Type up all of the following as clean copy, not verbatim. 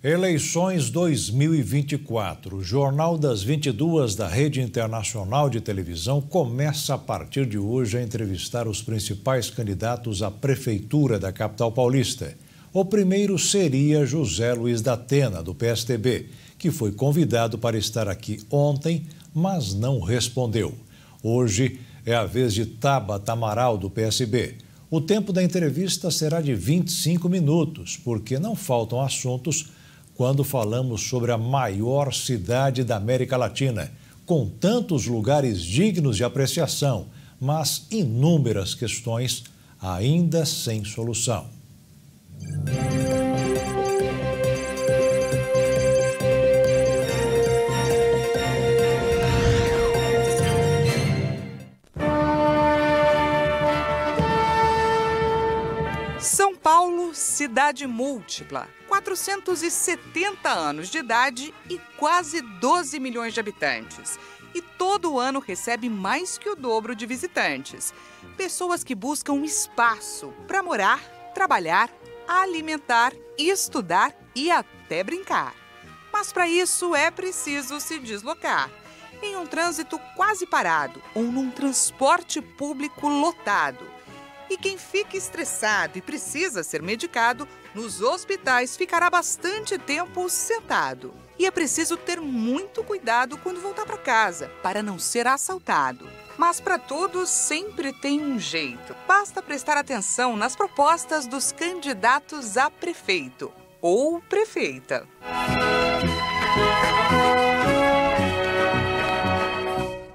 Eleições 2024. O Jornal das 22 da Rede Internacional de Televisão começa a partir de hoje a entrevistar os principais candidatos à prefeitura da capital paulista. O primeiro seria José Luiz da Atena, do PSDB, que foi convidado para estar aqui ontem, mas não respondeu. Hoje é a vez de Tabata Amaral, do PSB. O tempo da entrevista será de 25 minutos, porque não faltam assuntos quando falamos sobre a maior cidade da América Latina, com tantos lugares dignos de apreciação, mas inúmeras questões ainda sem solução. São Paulo, cidade múltipla, 470 anos de idade e quase 12 milhões de habitantes. E todo ano recebe mais que o dobro de visitantes. Pessoas que buscam espaço para morar, trabalhar, alimentar, estudar e até brincar. Mas para isso é preciso se deslocar. Em um trânsito quase parado ou num transporte público lotado. E quem fica estressado e precisa ser medicado, nos hospitais ficará bastante tempo sentado. E é preciso ter muito cuidado quando voltar para casa, para não ser assaltado. Mas para todos sempre tem um jeito. Basta prestar atenção nas propostas dos candidatos a prefeito ou prefeita.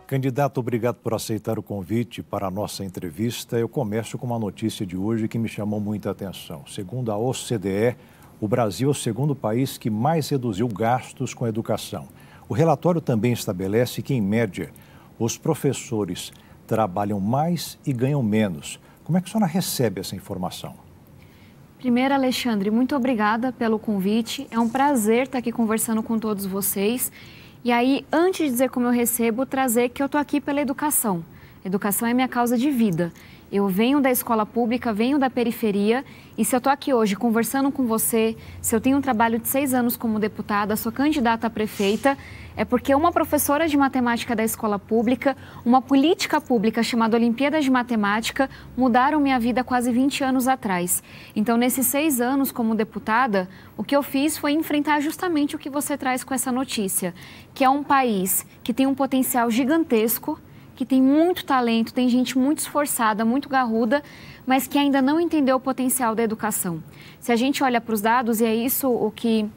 Candidato, obrigado por aceitar o convite para a nossa entrevista. Eu começo com uma notícia de hoje que me chamou muita atenção. Segundo a OCDE, o Brasil é o segundo país que mais reduziu gastos com a educação. O relatório também estabelece que, em média, os professores trabalham mais e ganham menos. Como é que a senhora recebe essa informação? Primeiro, Alexandre, muito obrigada pelo convite. É um prazer estar aqui conversando com todos vocês. E aí, antes de dizer como eu recebo, trazer que eu estou aqui pela educação. Educação é minha causa de vida. Eu venho da escola pública, venho da periferia e se eu estou aqui hoje conversando com você, se eu tenho um trabalho de 6 anos como deputada, sou candidata a prefeita, é porque uma professora de matemática da escola pública, uma política pública chamada Olimpíadas de Matemática, mudaram minha vida quase 20 anos atrás. Então, nesses 6 anos como deputada, o que eu fiz foi enfrentar justamente o que você traz com essa notícia, que é um país que tem um potencial gigantesco, que tem muito talento, tem gente muito esforçada, muito garruda, mas que ainda não entendeu o potencial da educação. Se a gente olha para os dados, e é isso o que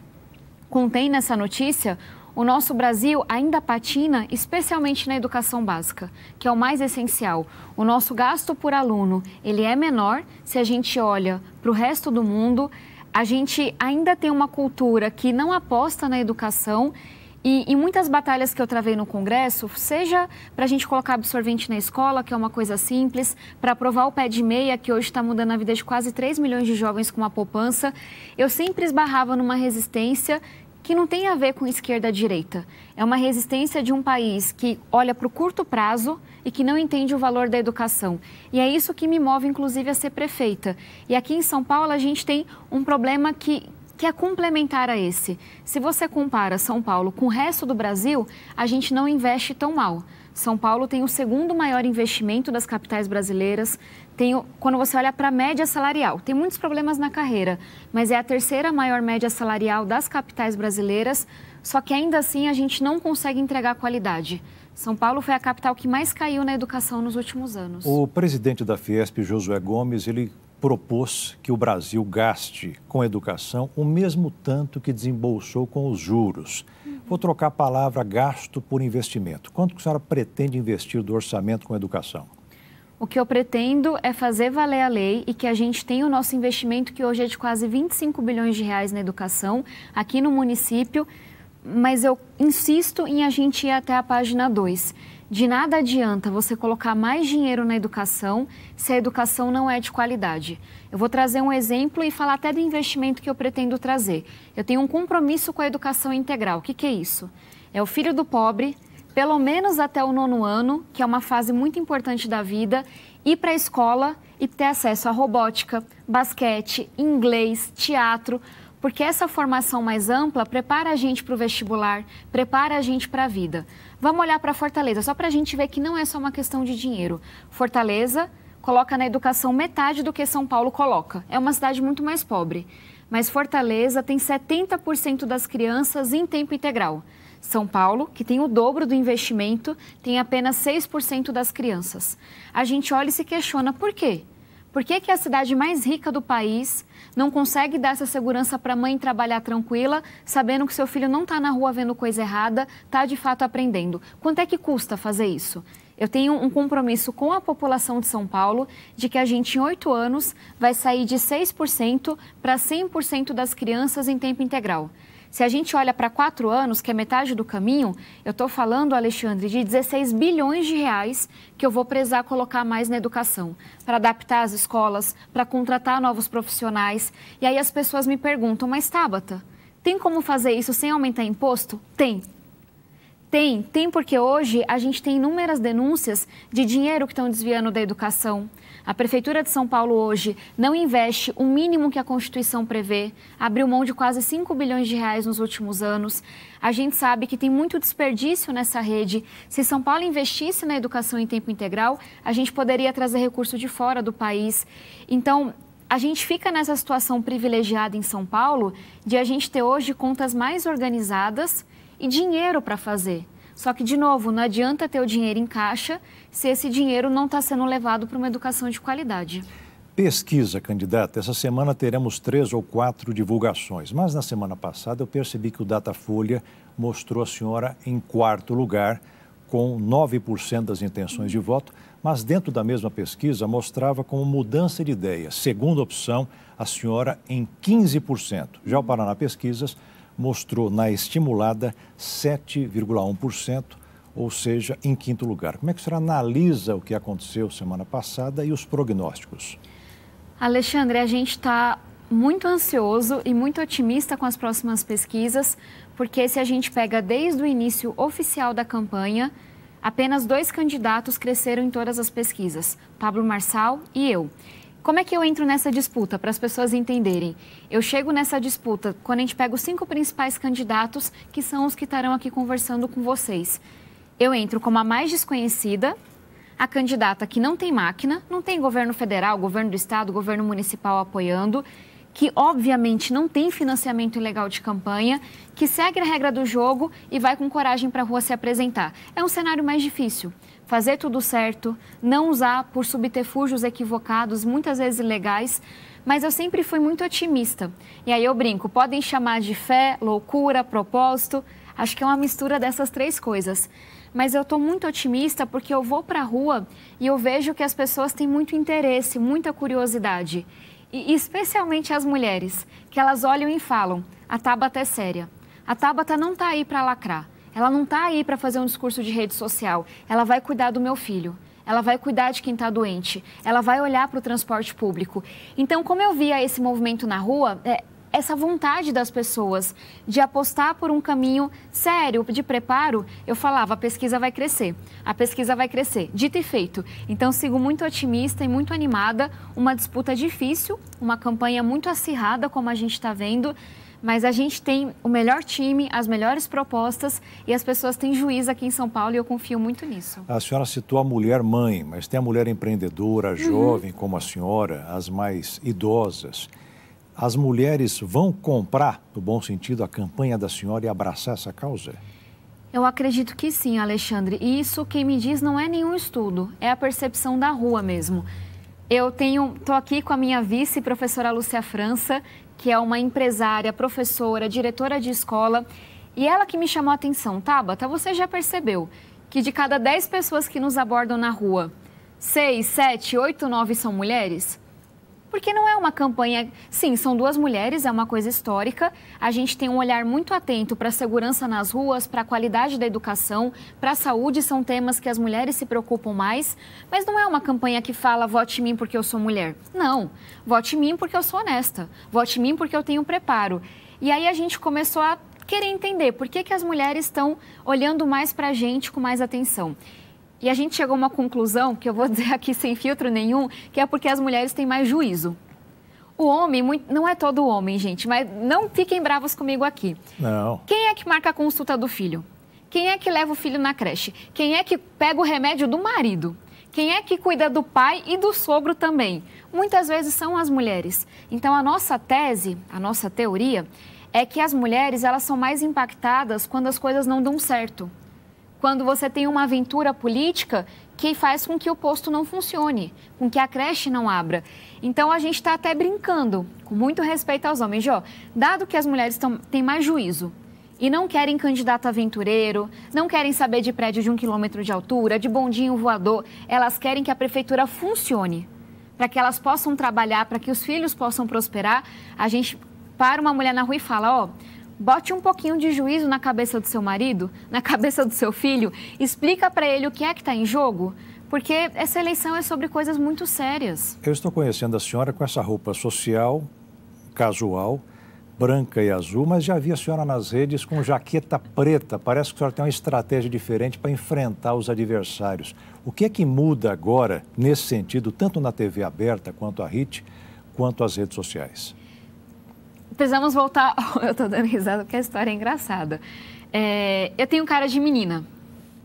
contém nessa notícia, o nosso Brasil ainda patina, especialmente na educação básica, que é o mais essencial. O nosso gasto por aluno, ele é menor se a gente olha para o resto do mundo. A gente ainda tem uma cultura que não aposta na educação. E em muitas batalhas que eu travei no Congresso, seja para a gente colocar absorvente na escola, que é uma coisa simples, para aprovar o pé de meia, que hoje está mudando a vida de quase 3 milhões de jovens com uma poupança, eu sempre esbarrava numa resistência que não tem a ver com esquerda-direita. É uma resistência de um país que olha para o curto prazo e que não entende o valor da educação. E é isso que me move, inclusive, a ser prefeita. E aqui em São Paulo, a gente tem um problema que é complementar a esse. Se você compara São Paulo com o resto do Brasil, a gente não investe tão mal. São Paulo tem o segundo maior investimento das capitais brasileiras. Quando você olha para a média salarial, tem muitos problemas na carreira, mas é a terceira maior média salarial das capitais brasileiras, só que ainda assim a gente não consegue entregar qualidade. São Paulo foi a capital que mais caiu na educação nos últimos anos. O presidente da Fiesp, Josué Gomes, ele propôs que o Brasil gaste com educação o mesmo tanto que desembolsou com os juros. Vou trocar a palavra gasto por investimento. Quanto que a senhora pretende investir do orçamento com educação? O que eu pretendo é fazer valer a lei e que a gente tenha o nosso investimento, que hoje é de quase 25 bilhões de reais na educação, aqui no município, mas eu insisto em a gente ir até a página 2. De nada adianta você colocar mais dinheiro na educação se a educação não é de qualidade. Eu vou trazer um exemplo e falar até do investimento que eu pretendo trazer. Eu tenho um compromisso com a educação integral. O que é isso? É o filho do pobre, pelo menos até o 9º ano, que é uma fase muito importante da vida, ir para a escola e ter acesso a robótica, basquete, inglês, teatro, Porque essa formação mais ampla prepara a gente para o vestibular, prepara a gente para a vida. Vamos olhar para Fortaleza, só para a gente ver que não é só uma questão de dinheiro. Fortaleza coloca na educação metade do que São Paulo coloca. É uma cidade muito mais pobre. Mas Fortaleza tem 70% das crianças em tempo integral. São Paulo, que tem o dobro do investimento, tem apenas 6% das crianças. A gente olha e se questiona por quê? Por que a cidade mais rica do país não consegue dar essa segurança para a mãe trabalhar tranquila, sabendo que seu filho não está na rua vendo coisa errada, está de fato aprendendo? Quanto é que custa fazer isso? Eu tenho um compromisso com a população de São Paulo de que a gente, em 8 anos, vai sair de 6% para 100% das crianças em tempo integral. Se a gente olha para 4 anos, que é metade do caminho, eu estou falando, Alexandre, de 16 bilhões de reais que eu vou precisar colocar mais na educação, para adaptar as escolas, para contratar novos profissionais. E aí as pessoas me perguntam, mas Tabata, tem como fazer isso sem aumentar imposto? Tem. Tem porque hoje a gente tem inúmeras denúncias de dinheiro que estão desviando da educação. A Prefeitura de São Paulo hoje não investe o mínimo que a Constituição prevê, abriu mão de quase 5 bilhões de reais nos últimos anos. A gente sabe que tem muito desperdício nessa rede. Se São Paulo investisse na educação em tempo integral, a gente poderia trazer recurso de fora do país. Então, a gente fica nessa situação privilegiada em São Paulo de a gente ter hoje contas mais organizadas e dinheiro para fazer. Só que, de novo, não adianta ter o dinheiro em caixa se esse dinheiro não está sendo levado para uma educação de qualidade. Pesquisa, candidata. Essa semana teremos 3 ou 4 divulgações, mas na semana passada eu percebi que o Datafolha mostrou a senhora em 4º lugar, com 9% das intenções de voto, mas dentro da mesma pesquisa mostrava como mudança de ideia. Segunda opção, a senhora em 15%. Já o Paraná Pesquisas mostrou na estimulada 7,1%, ou seja, em 5º lugar. Como é que a senhora analisa o que aconteceu semana passada e os prognósticos? Alexandre, a gente está muito ansioso e muito otimista com as próximas pesquisas, porque se a gente pega desde o início oficial da campanha, apenas 2 candidatos cresceram em todas as pesquisas, Pablo Marçal e eu. Como é que eu entro nessa disputa, para as pessoas entenderem? Eu chego nessa disputa quando a gente pega os 5 principais candidatos, que são os que estarão aqui conversando com vocês. Eu entro como a mais desconhecida, a candidata que não tem máquina, não tem governo federal, governo do estado, governo municipal apoiando, que obviamente não tem financiamento ilegal de campanha, que segue a regra do jogo e vai com coragem para a rua se apresentar. É um cenário mais difícil. Fazer tudo certo, não usar por subterfúgios equivocados, muitas vezes ilegais, mas eu sempre fui muito otimista. E aí eu brinco, podem chamar de fé, loucura, propósito, acho que é uma mistura dessas 3 coisas. Mas eu estou muito otimista porque eu vou para a rua e eu vejo que as pessoas têm muito interesse, muita curiosidade. E especialmente as mulheres, que elas olham e falam, a Tabata é séria. A Tabata não está aí para lacrar. Ela não está aí para fazer um discurso de rede social. Ela vai cuidar do meu filho. Ela vai cuidar de quem está doente. Ela vai olhar para o transporte público. Então, como eu via esse movimento na rua, essa vontade das pessoas de apostar por um caminho sério, de preparo, eu falava, a pesquisa vai crescer. A pesquisa vai crescer. Dito e feito. Então, sigo muito otimista e muito animada. Uma disputa difícil, uma campanha muito acirrada, como a gente está vendo. Mas a gente tem o melhor time, as melhores propostas e as pessoas têm juízo aqui em São Paulo e eu confio muito nisso. A senhora citou a mulher mãe, mas tem a mulher empreendedora, jovem como a senhora, as mais idosas. As mulheres vão comprar, no bom sentido, a campanha da senhora e abraçar essa causa? Eu acredito que sim, Alexandre. E isso, quem me diz, não é nenhum estudo, é a percepção da rua mesmo. Estou aqui com a minha vice, professora Lúcia França, que é uma empresária, professora, diretora de escola, e ela que me chamou a atenção. Tabata, você já percebeu que de cada 10 pessoas que nos abordam na rua, 6, 7, 8, 9 são mulheres? Porque não é uma campanha... Sim, são 2 mulheres, é uma coisa histórica. A gente tem um olhar muito atento para a segurança nas ruas, para a qualidade da educação, para a saúde, são temas que as mulheres se preocupam mais. Mas não é uma campanha que fala, vote em mim porque eu sou mulher. Não, vote em mim porque eu sou honesta. Vote em mim porque eu tenho preparo. E aí a gente começou a querer entender por que as mulheres estão olhando mais para a gente com mais atenção. E a gente chegou a uma conclusão, que eu vou dizer aqui sem filtro nenhum, que é porque as mulheres têm mais juízo. O homem, não é todo homem, gente, mas não fiquem bravos comigo aqui. Não. Quem é que marca a consulta do filho? Quem é que leva o filho na creche? Quem é que pega o remédio do marido? Quem é que cuida do pai e do sogro também? Muitas vezes são as mulheres. Então, a nossa tese, a nossa teoria, é que as mulheres elas são mais impactadas quando as coisas não dão certo. Quando você tem uma aventura política que faz com que o posto não funcione, com que a creche não abra. Então, a gente está até brincando, com muito respeito aos homens. Dado que as mulheres têm mais juízo e não querem candidato aventureiro, não querem saber de prédio de 1 quilômetro de altura, de bondinho voador, elas querem que a prefeitura funcione, para que elas possam trabalhar, para que os filhos possam prosperar. A gente para uma mulher na rua e fala, bote um pouquinho de juízo na cabeça do seu marido, na cabeça do seu filho, explica para ele o que é que está em jogo, porque essa eleição é sobre coisas muito sérias. Eu estou conhecendo a senhora com essa roupa social, casual, branca e azul, mas já vi a senhora nas redes com jaqueta preta. Parece que a senhora tem uma estratégia diferente para enfrentar os adversários. O que é que muda agora, nesse sentido, tanto na TV aberta, quanto a RIT, quanto as redes sociais? Precisamos voltar... Eu estou dando risada porque a história é engraçada. Eu tenho cara de menina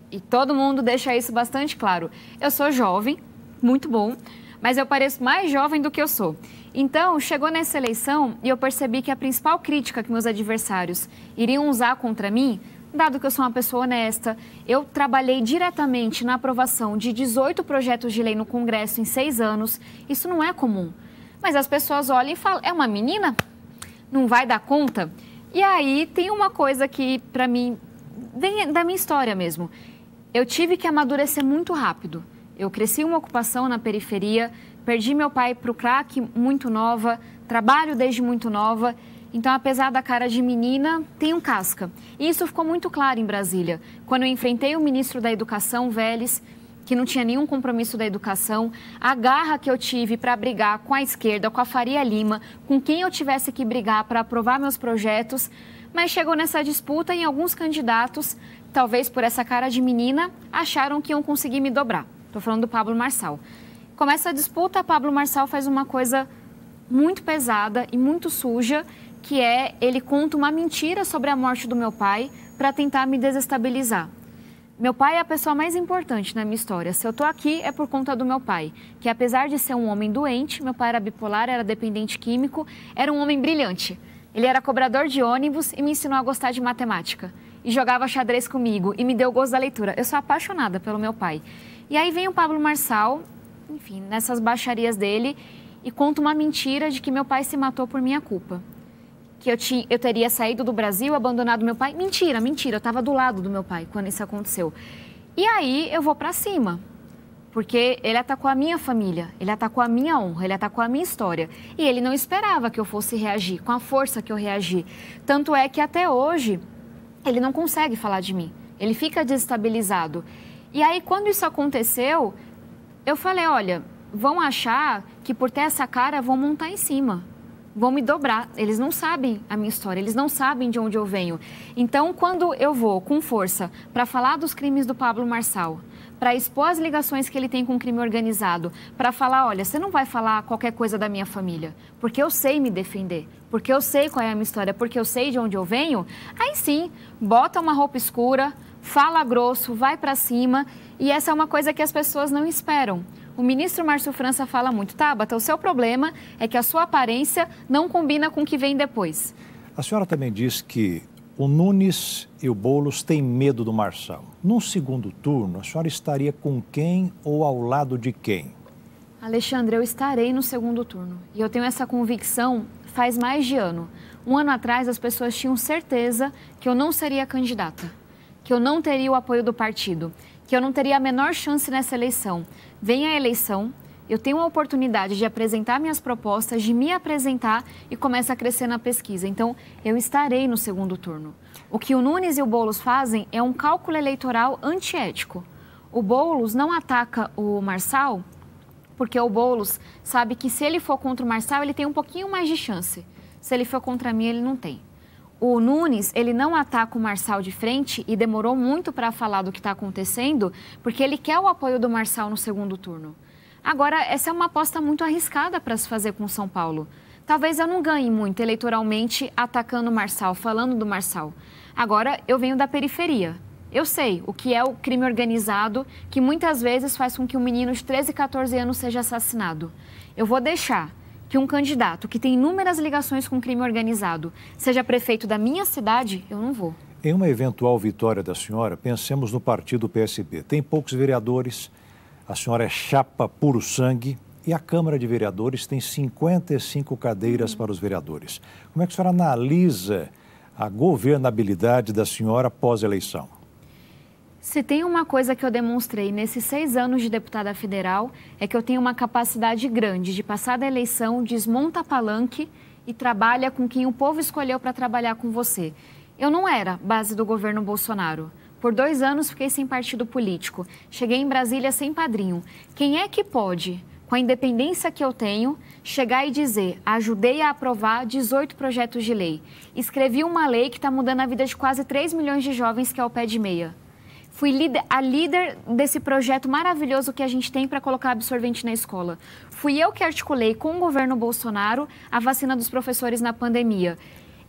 e todo mundo deixa isso bastante claro. Eu sou jovem, muito bom, mas eu pareço mais jovem do que eu sou. Então, chegou nessa eleição e eu percebi que a principal crítica que meus adversários iriam usar contra mim, dado que eu sou uma pessoa honesta, eu trabalhei diretamente na aprovação de 18 projetos de lei no Congresso em 6 anos. Isso não é comum. Mas as pessoas olham e falam, é uma menina? Não vai dar conta? E aí tem uma coisa que, para mim, vem da minha história mesmo. Eu tive que amadurecer muito rápido. Eu cresci uma ocupação na periferia, perdi meu pai para o crack muito nova, trabalho desde muito nova. Então, apesar da cara de menina, tenho casca. E isso ficou muito claro em Brasília. Quando eu enfrentei o ministro da Educação, Vélez, que não tinha nenhum compromisso da educação, a garra que eu tive para brigar com a esquerda, com a Faria Lima, com quem eu tivesse que brigar para aprovar meus projetos, mas chegou nessa disputa e alguns candidatos, talvez por essa cara de menina, acharam que iam conseguir me dobrar. Estou falando do Pablo Marçal. Começa a disputa, Pablo Marçal faz uma coisa muito pesada e muito suja, que é ele conta uma mentira sobre a morte do meu pai para tentar me desestabilizar. Meu pai é a pessoa mais importante na minha história. Se eu estou aqui é por conta do meu pai, que apesar de ser um homem doente, meu pai era bipolar, era dependente químico, era um homem brilhante. Ele era cobrador de ônibus e me ensinou a gostar de matemática. E jogava xadrez comigo e me deu gosto da leitura. Eu sou apaixonada pelo meu pai. E aí vem o Pablo Marçal, enfim, nessas baixarias dele, e conta uma mentira de que meu pai se matou por minha culpa. Que eu teria saído do Brasil, abandonado meu pai. Mentira, eu estava do lado do meu pai quando isso aconteceu. E aí eu vou para cima, porque ele atacou a minha família, ele atacou a minha honra, ele atacou a minha história. E ele não esperava que eu fosse reagir com a força que eu reagi. Tanto é que até hoje ele não consegue falar de mim, ele fica desestabilizado. E aí quando isso aconteceu, eu falei, olha, vão achar que por ter essa cara vão montar em cima. Vão me dobrar, eles não sabem a minha história, eles não sabem de onde eu venho. Então, quando eu vou com força para falar dos crimes do Pablo Marçal, para expor as ligações que ele tem com o crime organizado, para falar, olha, você não vai falar qualquer coisa da minha família, porque eu sei me defender, porque eu sei qual é a minha história, porque eu sei de onde eu venho, aí sim, bota uma roupa escura, fala grosso, vai para cima, e essa é uma coisa que as pessoas não esperam. O ministro Márcio França fala muito, Tabata, o seu problema é que a sua aparência não combina com o que vem depois. A senhora também diz que o Nunes e o Boulos têm medo do Marçal. Num segundo turno, a senhora estaria com quem ou ao lado de quem? Alexandre, eu estarei no segundo turno. E eu tenho essa convicção faz mais de ano. Um ano atrás, as pessoas tinham certeza que eu não seria candidata, que eu não teria o apoio do partido, que eu não teria a menor chance nessa eleição. Vem a eleição, eu tenho a oportunidade de apresentar minhas propostas, de me apresentar e começa a crescer na pesquisa. Então, eu estarei no segundo turno. O que o Nunes e o Boulos fazem é um cálculo eleitoral antiético. O Boulos não ataca o Marçal, porque o Boulos sabe que se ele for contra o Marçal, ele tem um pouquinho mais de chance. Se ele for contra mim, ele não tem. O Nunes, ele não ataca o Marçal de frente e demorou muito para falar do que está acontecendo, porque ele quer o apoio do Marçal no segundo turno. Agora, essa é uma aposta muito arriscada para se fazer com São Paulo. Talvez eu não ganhe muito eleitoralmente atacando o Marçal, falando do Marçal. Agora, eu venho da periferia. Eu sei o que é o crime organizado, que muitas vezes faz com que um menino de 13, 14 anos seja assassinado. Eu vou deixar que um candidato que tem inúmeras ligações com crime organizado seja prefeito da minha cidade? Eu não vou. Em uma eventual vitória da senhora, pensemos no partido PSB. Tem poucos vereadores, a senhora é chapa puro sangue e a Câmara de Vereadores tem 55 cadeiras para os vereadores. Como é que a senhora analisa a governabilidade da senhora pós-eleição? Se tem uma coisa que eu demonstrei nesses 6 anos de deputada federal, é que eu tenho uma capacidade grande de passar da eleição, desmonta palanque e trabalha com quem o povo escolheu para trabalhar com você. Eu não era base do governo Bolsonaro. Por 2 anos fiquei sem partido político. Cheguei em Brasília sem padrinho. Quem é que pode, com a independência que eu tenho, chegar e dizer: ajudei a aprovar 18 projetos de lei. Escrevi uma lei que está mudando a vida de quase 3 milhões de jovens, que é o Pé de Meia. Fui a líder desse projeto maravilhoso que a gente tem para colocar absorvente na escola. Fui eu que articulei com o governo Bolsonaro a vacina dos professores na pandemia.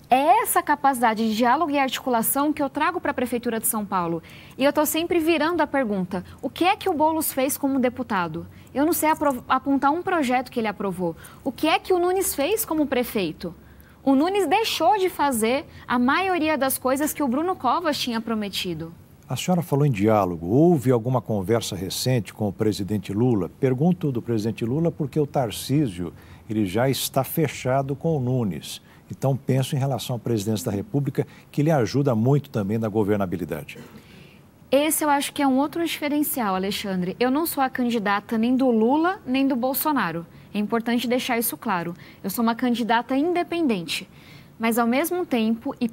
É essa capacidade de diálogo e articulação que eu trago para a Prefeitura de São Paulo. E eu estou sempre virando a pergunta: o que é que o Boulos fez como deputado? Eu não sei apontar um projeto que ele aprovou. O que é que o Nunes fez como prefeito? O Nunes deixou de fazer a maioria das coisas que o Bruno Covas tinha prometido. A senhora falou em diálogo. Houve alguma conversa recente com o presidente Lula? Pergunto do presidente Lula porque o Tarcísio ele já está fechado com o Nunes. Então, penso em relação à presidência da República, que ele ajuda muito também na governabilidade. Esse eu acho que é um outro diferencial, Alexandre. Eu não sou a candidata nem do Lula, nem do Bolsonaro. É importante deixar isso claro. Eu sou uma candidata independente. Mas, ao mesmo tempo, e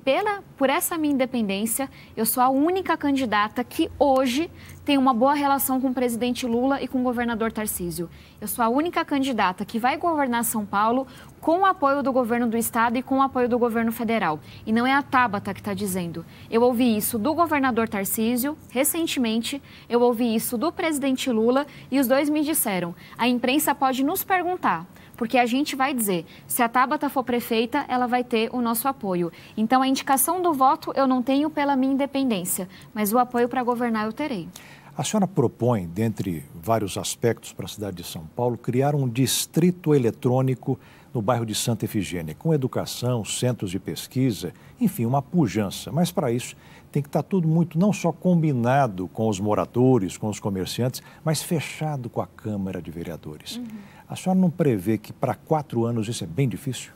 por essa minha independência, eu sou a única candidata que hoje tem uma boa relação com o presidente Lula e com o governador Tarcísio. Eu sou a única candidata que vai governar São Paulo com o apoio do governo do estado e com o apoio do governo federal. E não é a Tabata que está dizendo. Eu ouvi isso do governador Tarcísio, recentemente, eu ouvi isso do presidente Lula e os dois me disseram: a imprensa pode nos perguntar, porque a gente vai dizer, se a Tabata for prefeita, ela vai ter o nosso apoio. Então, a indicação do voto eu não tenho pela minha independência, mas o apoio para governar eu terei. A senhora propõe, dentre vários aspectos para a cidade de São Paulo, criar um distrito eletrônico no bairro de Santa Efigênia, com educação, centros de pesquisa, enfim, uma pujança. Mas, para isso, tem que estar tudo muito, não só combinado com os moradores, com os comerciantes, mas fechado com a Câmara de Vereadores. A senhora não prevê que para 4 anos isso é bem difícil?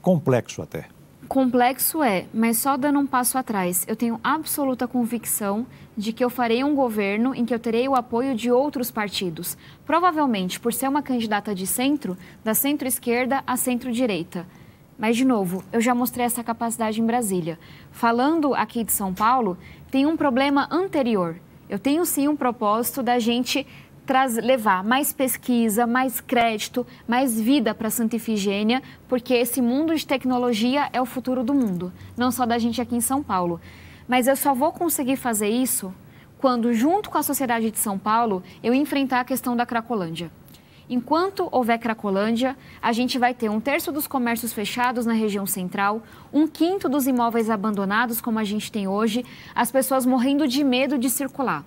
Complexo até. Complexo é, mas só dando um passo atrás. Eu tenho absoluta convicção de que eu farei um governo em que eu terei o apoio de outros partidos. Provavelmente, por ser uma candidata de centro, da centro-esquerda à centro-direita. Mas, de novo, eu já mostrei essa capacidade em Brasília. Falando aqui de São Paulo, tem um problema anterior. Eu tenho, sim, um propósito da gente levar mais pesquisa, mais crédito, mais vida para Santa Efigênia, porque esse mundo de tecnologia é o futuro do mundo, não só da gente aqui em São Paulo. Mas eu só vou conseguir fazer isso quando, junto com a sociedade de São Paulo, eu enfrentar a questão da Cracolândia. Enquanto houver Cracolândia, a gente vai ter 1/3 dos comércios fechados na região central, 1/5 dos imóveis abandonados, como a gente tem hoje, as pessoas morrendo de medo de circular.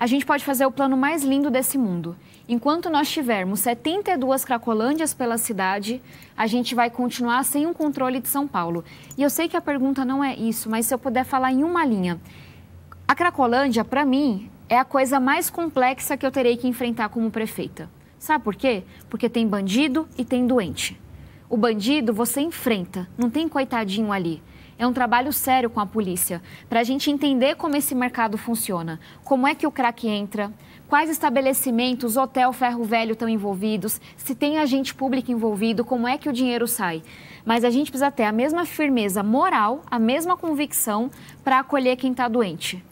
A gente pode fazer o plano mais lindo desse mundo. Enquanto nós tivermos 72 Cracolândias pela cidade, a gente vai continuar sem um controle de São Paulo. E eu sei que a pergunta não é isso, mas se eu puder falar em uma linha. A Cracolândia, para mim, é a coisa mais complexa que eu terei que enfrentar como prefeita. Sabe por quê? Porque tem bandido e tem doente. O bandido você enfrenta, não tem coitadinho ali. É um trabalho sério com a polícia, para a gente entender como esse mercado funciona, como é que o crack entra, quais estabelecimentos, hotel, ferro velho estão envolvidos, se tem agente público envolvido, como é que o dinheiro sai. Mas a gente precisa ter a mesma firmeza moral, a mesma convicção para acolher quem está doente.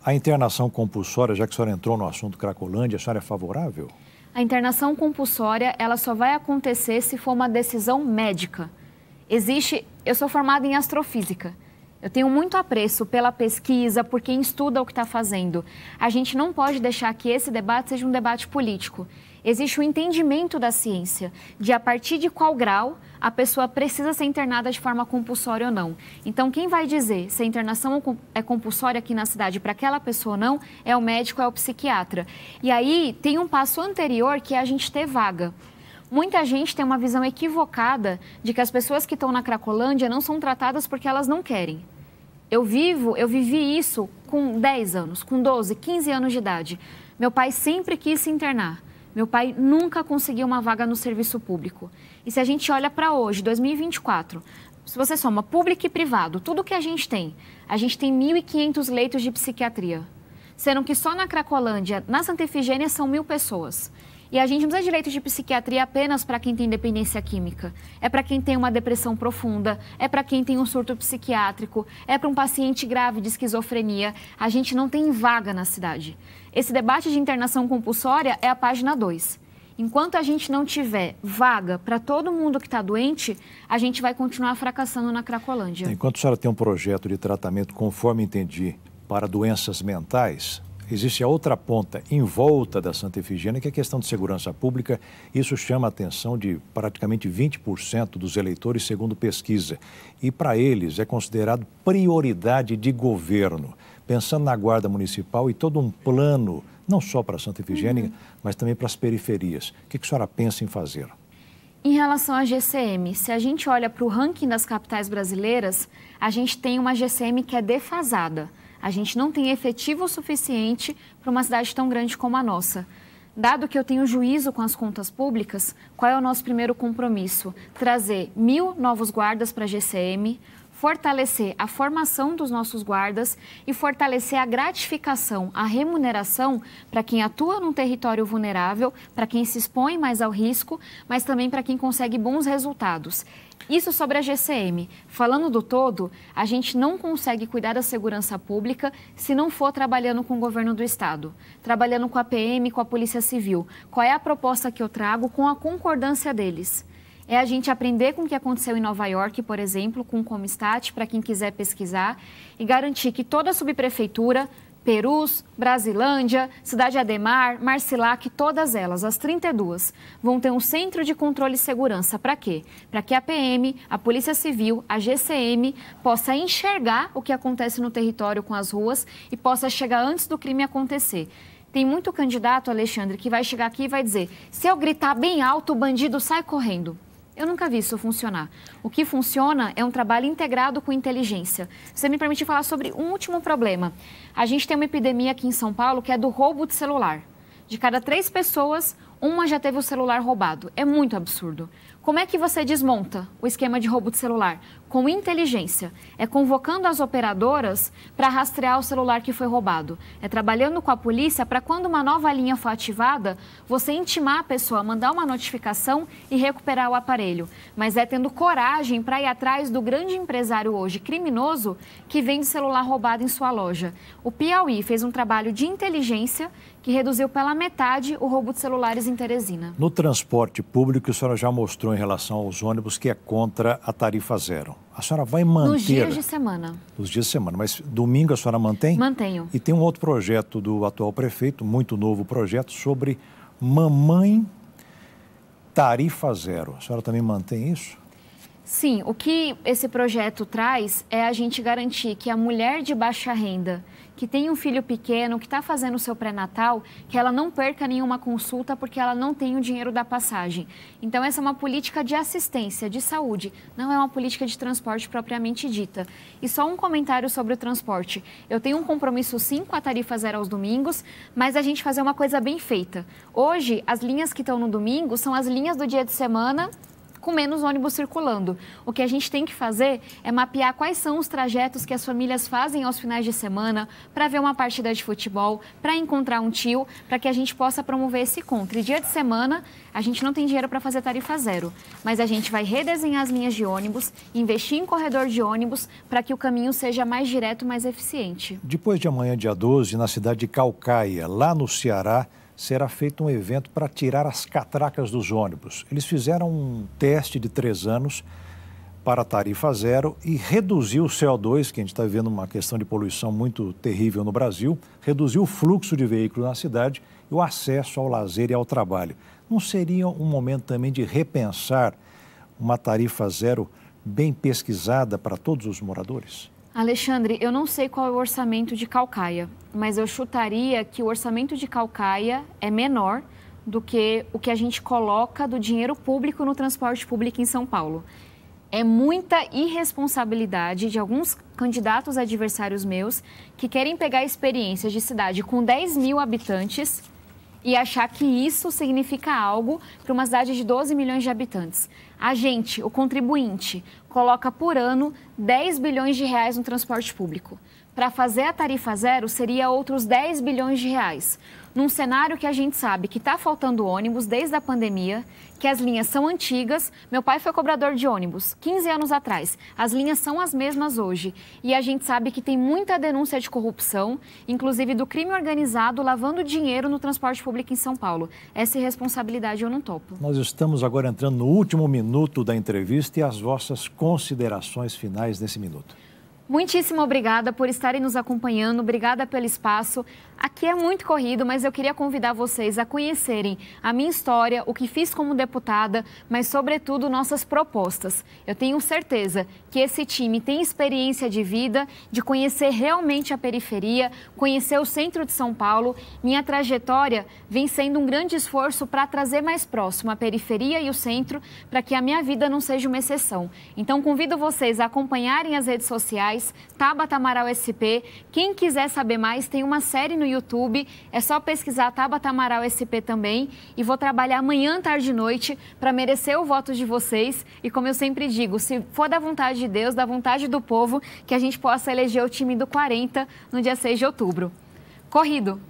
A internação compulsória, já que a senhora entrou no assunto Cracolândia, a senhora é favorável? A internação compulsória, ela só vai acontecer se for uma decisão médica. Eu sou formada em astrofísica. Eu tenho muito apreço pela pesquisa, por quem estuda o que está fazendo. A gente não pode deixar que esse debate seja um debate político. Existe o entendimento da ciência, de a partir de qual grau a pessoa precisa ser internada de forma compulsória ou não. Então, quem vai dizer se a internação é compulsória aqui na cidade para aquela pessoa ou não, é o médico, é o psiquiatra. E aí, tem um passo anterior que é a gente ter vaga. Muita gente tem uma visão equivocada de que as pessoas que estão na Cracolândia não são tratadas porque elas não querem. Eu vivi isso com 10 anos, com 12, 15 anos de idade. Meu pai sempre quis se internar. Meu pai nunca conseguiu uma vaga no serviço público. E se a gente olha para hoje, 2024, se você soma público e privado, tudo que a gente tem 1.500 leitos de psiquiatria. Sendo que só na Cracolândia, na Santa Efigênia, são 1.000 pessoas. E a gente não precisa de leito de psiquiatria apenas para quem tem dependência química. É para quem tem uma depressão profunda, é para quem tem um surto psiquiátrico, é para um paciente grave de esquizofrenia. A gente não tem vaga na cidade. Esse debate de internação compulsória é a página 2. Enquanto a gente não tiver vaga para todo mundo que está doente, a gente vai continuar fracassando na Cracolândia. Enquanto a senhora tem um projeto de tratamento, conforme entendi, para doenças mentais, existe a outra ponta em volta da Santa Efigênia, que é a questão de segurança pública. Isso chama a atenção de praticamente 20% dos eleitores, segundo pesquisa. E para eles é considerado prioridade de governo, pensando na Guarda Municipal e todo um plano, não só para a Santa Efigênia, mas também para as periferias. O que a senhora pensa em fazer? Em relação à GCM, se a gente olha para o ranking das capitais brasileiras, a gente tem uma GCM que é defasada. A gente não tem efetivo suficiente para uma cidade tão grande como a nossa. Dado que eu tenho juízo com as contas públicas, qual é o nosso primeiro compromisso? Trazer 1.000 novos guardas para a GCM, fortalecer a formação dos nossos guardas e fortalecer a gratificação, a remuneração para quem atua num território vulnerável, para quem se expõe mais ao risco, mas também para quem consegue bons resultados. Isso sobre a GCM. Falando do todo, a gente não consegue cuidar da segurança pública se não for trabalhando com o governo do estado, trabalhando com a PM, com a Polícia Civil. Qual é a proposta que eu trago com a concordância deles? É a gente aprender com o que aconteceu em Nova York, por exemplo, com o Comistat, para quem quiser pesquisar, e garantir que toda a subprefeitura, Perus, Brasilândia, Cidade Ademar, Marcilac, todas elas, as 32, vão ter um centro de controle e segurança. Para quê? Para que a PM, a Polícia Civil, a GCM possa enxergar o que acontece no território com as ruas e possa chegar antes do crime acontecer. Tem muito candidato, Alexandre, que vai chegar aqui e vai dizer: se eu gritar bem alto, o bandido sai correndo. Eu nunca vi isso funcionar. O que funciona é um trabalho integrado com inteligência. Você me permite falar sobre um último problema. A gente tem uma epidemia aqui em São Paulo que é do roubo de celular. De cada 3 pessoas, uma já teve o celular roubado. É muito absurdo. Como é que você desmonta o esquema de roubo de celular? Com inteligência. É convocando as operadoras para rastrear o celular que foi roubado. É trabalhando com a polícia para, quando uma nova linha for ativada, você intimar a pessoa, mandar uma notificação e recuperar o aparelho. Mas é tendo coragem para ir atrás do grande empresário hoje criminoso que vende celular roubado em sua loja. O Piauí fez um trabalho de inteligência que reduziu pela metade o roubo de celulares em Teresina. No transporte público, a senhora já mostrou em relação aos ônibus que é contra a tarifa zero. A senhora vai manter... Nos dias de semana. Nos dias de semana. Mas domingo a senhora mantém? Mantenho. E tem um outro projeto do atual prefeito, muito novo projeto, sobre mamãe tarifa zero. A senhora também mantém isso? Sim, o que esse projeto traz é a gente garantir que a mulher de baixa renda, que tem um filho pequeno, que está fazendo o seu pré-natal, que ela não perca nenhuma consulta porque ela não tem o dinheiro da passagem. Então, essa é uma política de assistência, de saúde, não é uma política de transporte propriamente dita. E só um comentário sobre o transporte. Eu tenho um compromisso, sim, com a tarifa zero aos domingos, mas a gente fazer uma coisa bem feita. Hoje, as linhas que estão no domingo são as linhas do dia de semana, com menos ônibus circulando. O que a gente tem que fazer é mapear quais são os trajetos que as famílias fazem aos finais de semana para ver uma partida de futebol, para encontrar um tio, para que a gente possa promover esse encontro. E dia de semana, a gente não tem dinheiro para fazer tarifa zero, mas a gente vai redesenhar as linhas de ônibus, investir em corredor de ônibus para que o caminho seja mais direto, mais eficiente. Depois de amanhã, dia 12, na cidade de Caucaia, lá no Ceará, será feito um evento para tirar as catracas dos ônibus. Eles fizeram um teste de 3 anos para a tarifa zero e reduzir o CO2, que a gente está vivendo uma questão de poluição muito terrível no Brasil, reduzir o fluxo de veículos na cidade e o acesso ao lazer e ao trabalho. Não seria um momento também de repensar uma tarifa zero bem pesquisada para todos os moradores? Alexandre, eu não sei qual é o orçamento de Caucaia, mas eu chutaria que o orçamento de Caucaia é menor do que o que a gente coloca do dinheiro público no transporte público em São Paulo. É muita irresponsabilidade de alguns candidatos adversários meus que querem pegar experiências de cidade com 10 mil habitantes e achar que isso significa algo para uma cidade de 12 milhões de habitantes. A gente, o contribuinte, coloca por ano 10 bilhões de reais no transporte público. Para fazer a tarifa zero, seria outros 10 bilhões de reais. Num cenário que a gente sabe que está faltando ônibus desde a pandemia, que as linhas são antigas. Meu pai foi cobrador de ônibus 15 anos atrás. As linhas são as mesmas hoje. E a gente sabe que tem muita denúncia de corrupção, inclusive do crime organizado, lavando dinheiro no transporte público em São Paulo. Essa irresponsabilidade eu não topo. Nós estamos agora entrando no último minuto da entrevista e as vossas considerações finais nesse minuto. Muitíssimo obrigada por estarem nos acompanhando, obrigada pelo espaço. Aqui é muito corrido, mas eu queria convidar vocês a conhecerem a minha história, o que fiz como deputada, mas, sobretudo, nossas propostas. Eu tenho certeza que esse time tem experiência de vida, de conhecer realmente a periferia, conhecer o centro de São Paulo. Minha trajetória vem sendo um grande esforço para trazer mais próximo a periferia e o centro, para que a minha vida não seja uma exceção. Então, convido vocês a acompanharem as redes sociais, Tabata Amaral SP. Quem quiser saber mais, tem uma série no YouTube, é só pesquisar Tabata Amaral SP também, e vou trabalhar amanhã, tarde e noite para merecer o voto de vocês e, como eu sempre digo, se for da vontade de Deus, da vontade do povo, que a gente possa eleger o time do 40 no dia 6 de outubro. Corrido!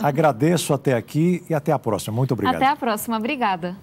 Agradeço até aqui e até a próxima. Muito obrigado. Até a próxima. Obrigada.